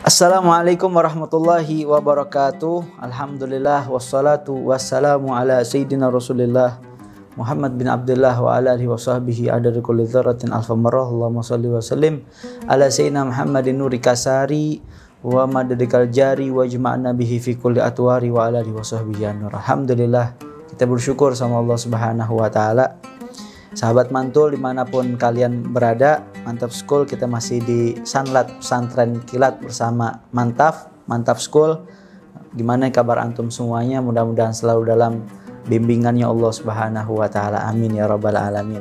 Assalamualaikum warahmatullahi wabarakatuh. Alhamdulillah wassalatu wassalamu ala sayyidina Rasulillah Muhammad bin Abdullah wa ala alihi wa sahbihi adada kulli dzarratin alfa marrah. Allahumma shalli wa sallim ala sayyidina Muhammadin nuri kasari wa madadikal jari wa jama'na bihi fi kulli atwari wa ala alihi wa sahbihi an-nur. Alhamdulillah, kita bersyukur sama Allah Subhanahu wa taala. Sahabat Mantul dimanapun kalian berada, Mantap School, kita masih di Sanlat Pesantren Kilat bersama Mantap School. Gimana kabar antum semuanya? Mudah-mudahan selalu dalam bimbingannya Allah Subhanahu wa taala. Amin ya rabbal alamin.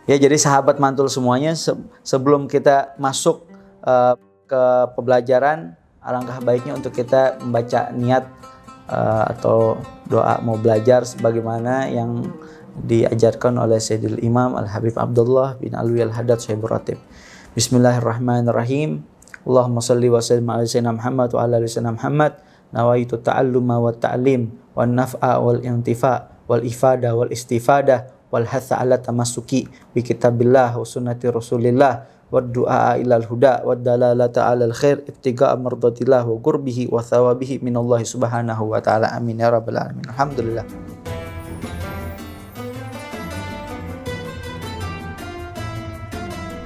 Ya, jadi sahabat Mantul semuanya, sebelum kita masuk ke pembelajaran, alangkah baiknya untuk kita membaca niat atau doa mau belajar sebagaimana yang diajarkan oleh Sayyidul Imam Al-Habib Abdullah bin Alwi Al-Haddad Sahibur Ratib. Bismillahirrahmanirrahim. Allahumma salli wa sallim ala sayyidina Muhammad wa ala ali sayyidina Muhammad. Nawaitu ta'alluma wa ta'lim wa naf'a wal intifa wal ifada wal istifada wal hatha ala tamassuki bi kitabillah wa sunnati rasulillah wa du'a ilal huda wa dalalata alal khair ibtiga'a mardatillah wa qurbihi wa thawabihi minallahi subhanahu wa ta'ala. Amin ya rabbal alamin. Alhamdulillah.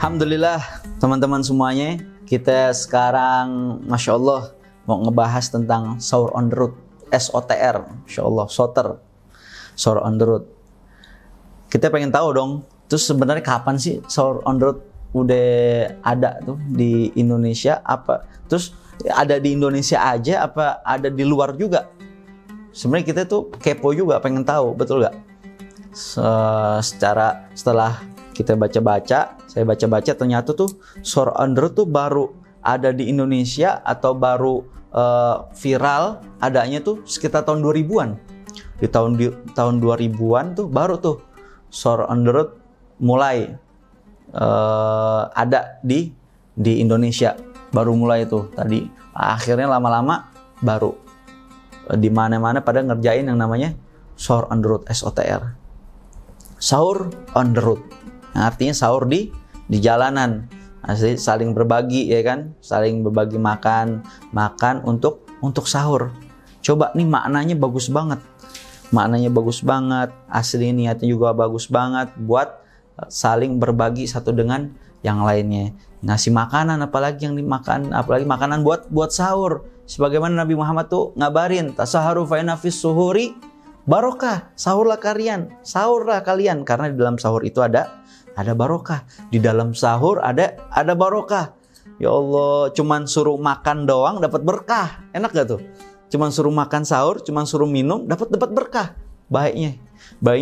Alhamdulillah teman-teman semuanya, kita sekarang Masya Allah mau ngebahas tentang sahur on the road, SOTR, Masya Allah, sahur on the road. Kita pengen tahu dong, terus sebenarnya kapan sih sahur on the road udah ada tuh di Indonesia? Apa terus ada di Indonesia aja apa ada di luar juga? Sebenarnya kita tuh kepo juga, pengen tahu, betul nggak? Setelah kita saya baca-baca ternyata tuh sahur on the road tuh baru ada di Indonesia atau baru viral adanya tuh sekitar tahun 2000-an. Di tahun 2000-an tuh baru tuh sahur on the road mulai ada di Indonesia. Baru mulai tuh tadi. Akhirnya lama-lama baru di mana-mana pada ngerjain yang namanya sahur on the road, SOTR. Sahur on the road. Yang artinya sahur di jalanan, asli saling berbagi, ya kan, saling berbagi makan untuk sahur. Coba nih, maknanya bagus banget, asli niatnya juga bagus banget buat saling berbagi satu dengan yang lainnya, ngasih makanan, apalagi makanan buat sahur. Sebagaimana Nabi Muhammad tuh ngabarin, tasaharu fa inna fis suhuri barokah, sahurlah kalian karena di dalam sahur itu ada barokah. Di dalam sahur ada barokah. Ya Allah, cuman suruh makan doang dapat berkah. Enak gak tuh? Cuman suruh makan sahur, cuman suruh minum dapat berkah. Baiknya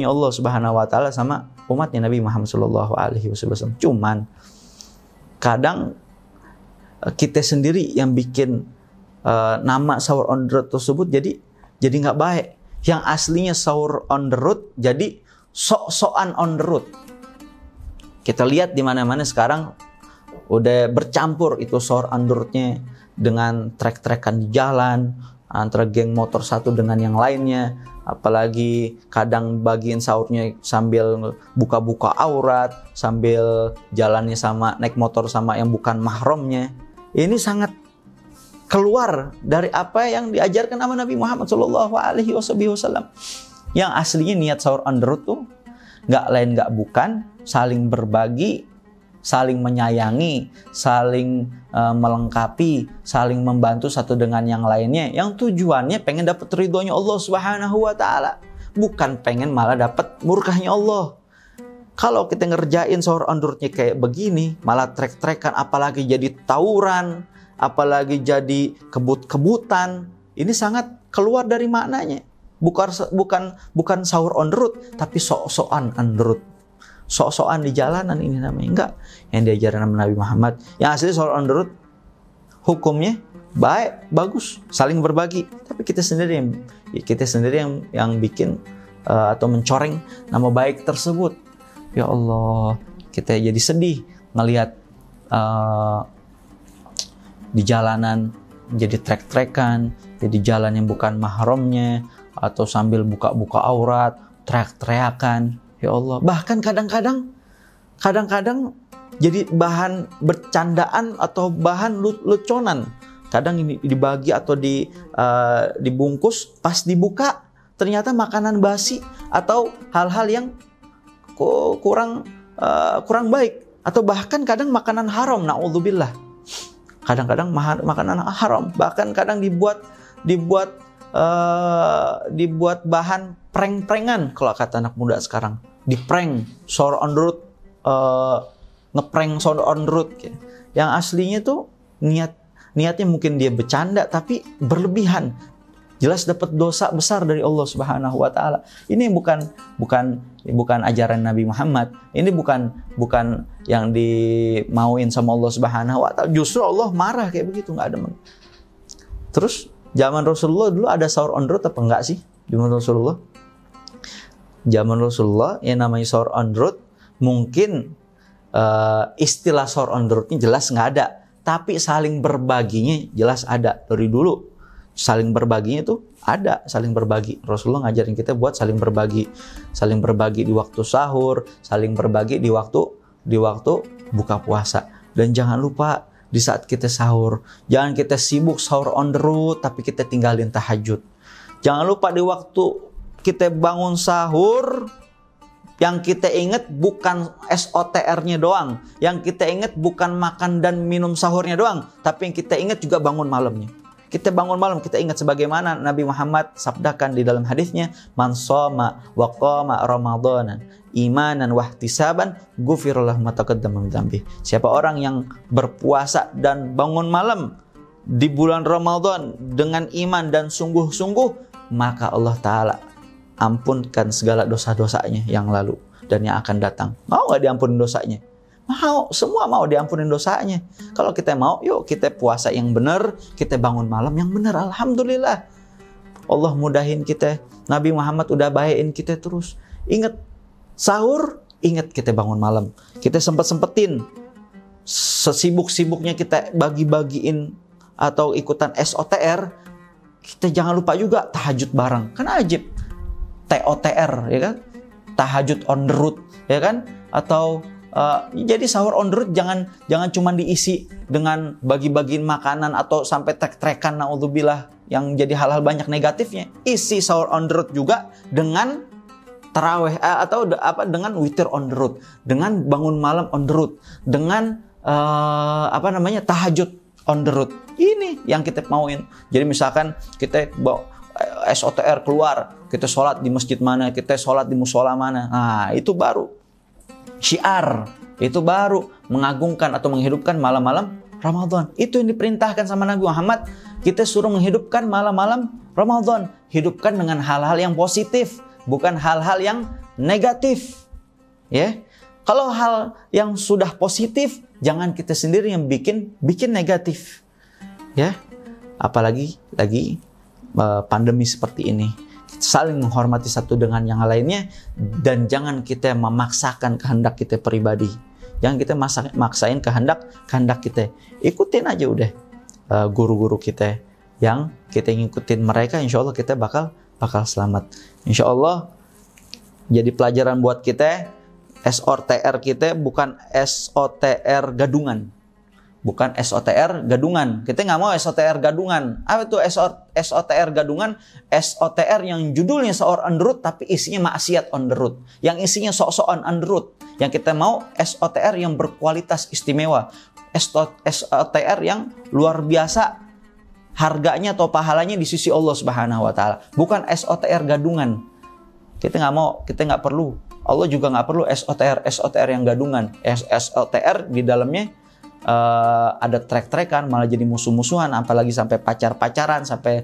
Allah Subhanahu wa taala sama umatnya Nabi Muhammad sallallahu alaihi wasallam. Cuman kadang kita sendiri yang bikin nama sahur on the road tersebut jadi nggak baik. Yang aslinya sahur on the road jadi sok-sokan on the road. Kita lihat di mana-mana sekarang udah bercampur itu sahur on the road-nya dengan trek-trekan di jalan antara geng motor satu dengan yang lainnya. Apalagi kadang bagian sahurnya sambil buka-buka aurat, sambil jalannya naik motor sama yang bukan mahramnya. Ini sangat keluar dari apa yang diajarkan sama Nabi Muhammad Shallallahu Alaihi Wasallam. Yang aslinya niat sahur on the road tuh nggak lain nggak bukan saling berbagi, saling menyayangi, saling melengkapi, saling membantu satu dengan yang lainnya. Yang tujuannya pengen dapat ridhonya Allah Subhanahu wa taala, bukan pengen malah dapat murkahnya Allah. Kalau kita ngerjain sahur on the road-nya kayak begini, malah trek-trekan, apalagi jadi tawuran, apalagi jadi kebut-kebutan, ini sangat keluar dari maknanya. Bukan sahur on the road, tapi sok-sokan on the road. Sok-sokan di jalanan ini namanya. Enggak. Yang diajarin sama Nabi Muhammad, yang asli sahur on the road hukumnya baik, bagus, saling berbagi. Tapi kita sendiri yang bikin atau mencoreng nama baik tersebut. Ya Allah, kita jadi sedih ngelihat di jalanan jadi trek-trekan, jadi jalan yang bukan mahramnya, atau sambil buka-buka aurat, teriak-teriakan. Ya Allah, bahkan kadang-kadang jadi bahan bercandaan atau bahan luconan. Kadang ini dibagi atau dibungkus, pas dibuka ternyata makanan basi atau hal-hal yang kurang baik, atau bahkan kadang makanan haram, naudzubillah. Kadang-kadang makanan haram, bahkan kadang dibuat bahan prank-prankan kalau kata anak muda sekarang. Di-prank, sahur on the road, ngeprank sahur on the road. Yang aslinya tuh niatnya mungkin dia bercanda tapi berlebihan. Jelas dapat dosa besar dari Allah Subhanahu wa taala. Ini bukan ajaran Nabi Muhammad. Ini bukan yang dimauin sama Allah Subhanahu wa taala. Justru Allah marah kayak begitu, enggak ada. Terus zaman Rasulullah dulu ada sahur on the road apa enggak sih? Zaman Rasulullah yang namanya sahur on the road, mungkin istilah sahur on the road-nya jelas nggak ada, tapi saling berbaginya jelas ada dari dulu. Saling berbaginya itu ada, saling berbagi. Rasulullah ngajarin kita buat saling berbagi di waktu sahur, saling berbagi di waktu buka puasa. Dan jangan lupa di saat kita sahur, jangan kita sibuk sahur on the road tapi kita tinggalin tahajud. Jangan lupa di waktu kita bangun sahur, yang kita ingat bukan SOTR-nya doang, yang kita ingat bukan makan dan minum sahurnya doang, tapi yang kita ingat juga bangun malamnya. Kita bangun malam, kita ingat sebagaimana Nabi Muhammad sabdakan di dalam hadisnya, man shoma wa qama ramadanan imanan wa ihtisaban ghufira lahu ma taqaddama min dzambi. Siapa orang yang berpuasa dan bangun malam di bulan Ramadan dengan iman dan sungguh-sungguh, maka Allah Ta'ala ampunkan segala dosa-dosanya yang lalu dan yang akan datang. Mau gak diampunin dosanya? Mau, semua mau diampunin dosanya. Kalau kita mau, yuk kita puasa yang benar, kita bangun malam yang benar. Alhamdulillah. Allah mudahin kita. Nabi Muhammad udah bayain kita terus. Ingat sahur, ingat kita bangun malam. Kita sempetin. Sesibuk-sibuknya kita bagi-bagiin atau ikutan SOTR, kita jangan lupa juga tahajud bareng. Kan ajib. TOTR, ya kan? Tahajud on the road, ya kan? Atau jadi sahur on the road jangan cuma diisi dengan bagi-bagiin makanan atau sampai trek-trekan, naudzubillah, yang jadi hal-hal banyak negatifnya. Isi sahur on the road juga dengan taraweh atau dengan witir on the road, dengan bangun malam on the road, dengan tahajud on the road. Ini yang kita mauin. Jadi misalkan kita bawa SOTR keluar, kita sholat di masjid mana, kita sholat di musola mana. Nah, itu baru syiar, itu baru mengagungkan atau menghidupkan malam-malam Ramadan. Itu yang diperintahkan sama Nabi Muhammad. Kita suruh menghidupkan malam-malam Ramadan. Hidupkan dengan hal-hal yang positif, bukan hal-hal yang negatif. Ya, kalau hal yang sudah positif, jangan kita sendiri yang bikin negatif. Ya, apalagi lagi pandemi seperti ini. Saling menghormati satu dengan yang lainnya, dan jangan kita memaksakan kehendak kita pribadi. Jangan kita maksain kehendak kita. Ikutin aja udah guru-guru kita, yang kita ngikutin mereka, insya Allah kita bakal selamat. Insya Allah jadi pelajaran buat kita. SOTR kita bukan SOTR gadungan. Bukan SOTR gadungan. Kita nggak mau SOTR gadungan. Apa itu SOTR gadungan? SOTR yang judulnya sahur on the road tapi isinya maksiat on the road. Yang isinya sok-sokan on the road. Yang kita mau SOTR yang berkualitas istimewa. SOTR yang luar biasa harganya atau pahalanya di sisi Allah Subhanahu wa taala. Bukan SOTR gadungan. Kita nggak mau, kita nggak perlu. Allah juga nggak perlu SOTR yang gadungan. SOTR di dalamnya ada trek-trekan, malah jadi musuh-musuhan, apalagi sampai pacaran, sampai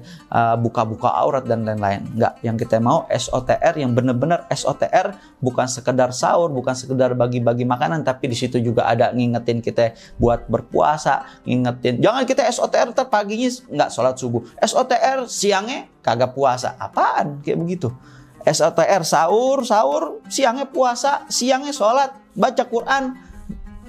buka-buka aurat dan lain-lain. Enggak, yang kita mau SOTR yang benar-benar SOTR, bukan sekedar sahur, bukan sekedar bagi-bagi makanan, tapi di situ juga ada ngingetin kita buat berpuasa, ngingetin. Jangan kita SOTR paginya nggak sholat subuh, SOTR siangnya kagak puasa. Apaan kayak begitu? SOTR sahur, siangnya puasa, siangnya sholat, baca Quran,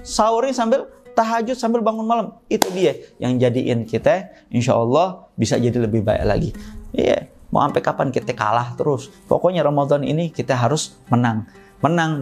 sahurnya sambil tahajud, sambil bangun malam. Itu dia yang jadiin kita insya Allah bisa jadi lebih baik lagi. Iya, mau sampai kapan kita kalah terus? Pokoknya Ramadan ini kita harus menang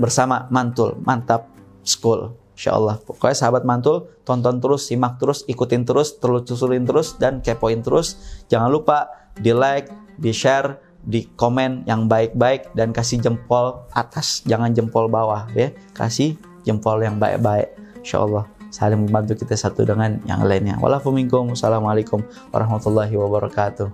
bersama Mantul, Mantap School. Insya Allah. Pokoknya sahabat mantul, tonton terus, simak terus, ikutin terus, telusurin terus, dan kepoin terus. Jangan lupa di like, di share, di komen yang baik-baik, dan kasih jempol atas, jangan jempol bawah ya. Kasih jempol yang baik-baik. Insya Allah saling membantu kita satu dengan yang lainnya. Wassalamualaikum warahmatullahi wabarakatuh.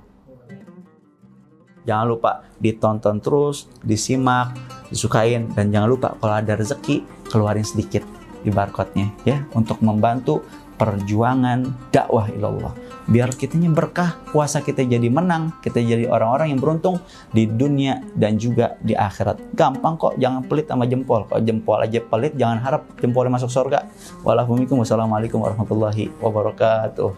Jangan lupa ditonton terus, disimak, disukain, dan jangan lupa kalau ada rezeki keluarin sedikit di barcode-nya ya, untuk membantu perjuangan dakwah ilallah. Biar kitanya berkah, puasa kita jadi menang, kita jadi orang-orang yang beruntung di dunia dan juga di akhirat. Gampang kok, jangan pelit sama jempol. Kalau jempol aja pelit, jangan harap jempolnya masuk surga. Wassalamualaikum warahmatullahi wabarakatuh.